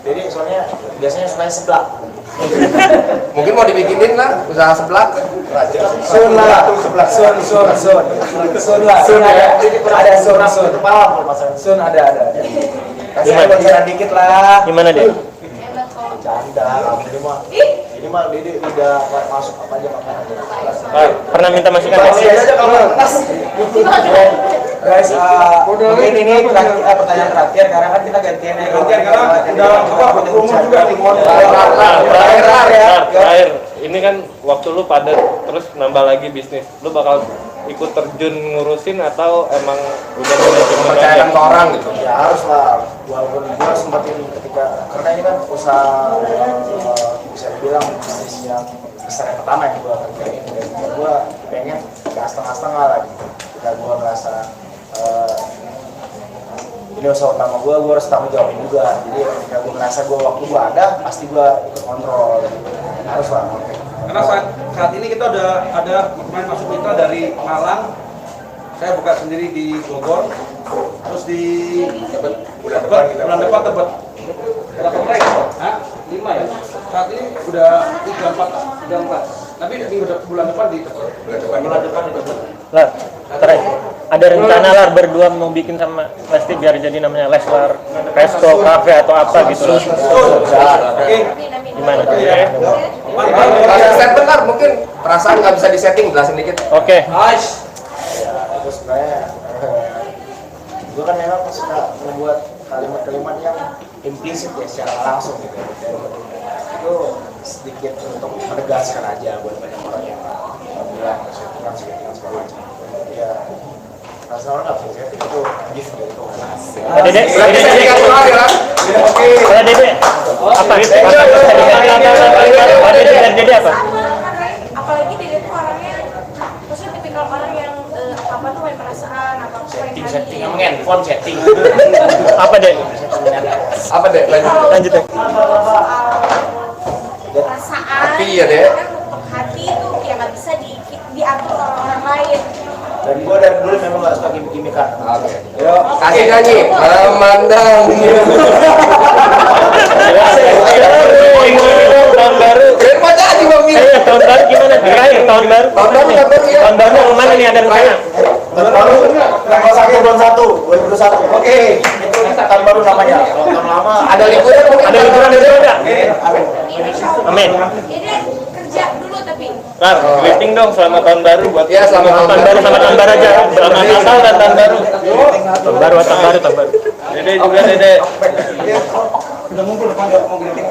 Jadi soalnya biasanya sukanya seblak. Mungkin mau dibikinin lah usaha seblak. Sun lah, sun lah. Ada sun itu paham kalau masalah sun ada. Kasih bocoran dikit lah. Gimana deh? Canda, ini mah Dede udah masuk apa aja makanan. Pernah minta masukan? Aja kalau guys, mungkin ini pertanyaan terakhir karena kan kita gantian Karena udah umur juga nih. Terakhir, ini kan waktu lu padat terus nambah lagi bisnis, lu bakal ikut terjun ngurusin atau emang udah Percayakan ke orang gitu. Ya harus lah, walaupun gue sempatin ketika, karena ini kan usaha bisa dibilang bisnis yang besar yang pertama yang gue kerjain, dan gue pengen gak setengah-setengah lah gitu. Ketika gue merasa ini usaha utama gue harus tanggung jawabin juga. Jadi ketika gue merasa waktu gue ada, pasti gue ikut kontrol gitu. Harus lah. Karena saat ini kita ada pemain masuk mitra dari Malang, saya buka sendiri di Bogor, terus di bulan depan Tebet. Berapa mereka? 5 ya? Saat ini udah 3-4. Tapi bulan depan di bulan depan Lar, terakhir. Ada rencana Lar berdua mau bikin sama Lesti biar jadi namanya Leslar Resto Cafe atau apa gitu Lar. Gimana? Statement Lar, mungkin perasaan nggak bisa disetting, jelasin dikit. Oke. Terus sebenarnya gue kan memang suka membuat kalimat-kalimat yang implisit ya secara langsung gitu. Dan itu sedikit untuk menegaskan aja buat banyak orang yang bilang settingan segala macam. Ya rasa orang nggak bisa setting itu gift dari Tuhan. Dede, Dede, Dede, apa? Dede apa? Apalagi Dede tuh orangnya, maksudnya tipikal orang yang apa tuh main perasaan, apa tuh main Setting emang handphone setting. Apa Dek? Apa Dek? Lanjut Dek. perasaan Hati ya, Dek. kan untuk hati itu ya nggak bisa diatur oleh orang lain. Dan gue dari dulu memang nggak suka gimmick-gimmickan. Oke. Yuk, kasih nyanyi. Memandang. Tahun baru. Keren banget aja Bang Mir. Tahun baru gimana? Terakhir tahun baru. Tahun baru nggak Bang ya? Tahun baru mau kemana nih ada rencana? Tahun baru tanggal 1 bulan 1 2021. Oke. Itu tahun baru namanya. Kalau tahun lama Ada liburan mungkin? Ada liburan enggak? Amin. Amin. Jadi kerja dulu tapi Lar, greeting dong selamat tahun baru buat Ya, selamat tahun baru. sama tahun baru aja. Selamat Natal dan tahun baru. Tahun baru, tahun baru. Dede juga Dede. Udah ngumpul depan mau greeting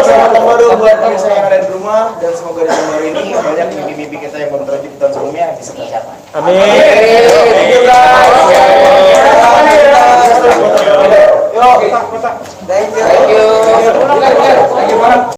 Selamat tahun baru buat pemirsa yang ada di rumah dan semoga di tahun baru ini banyak mimpi-mimpi kita yang belum terwujud di tahun sebelumnya bisa tercapai. Amin. Yuk, kita. Thank you.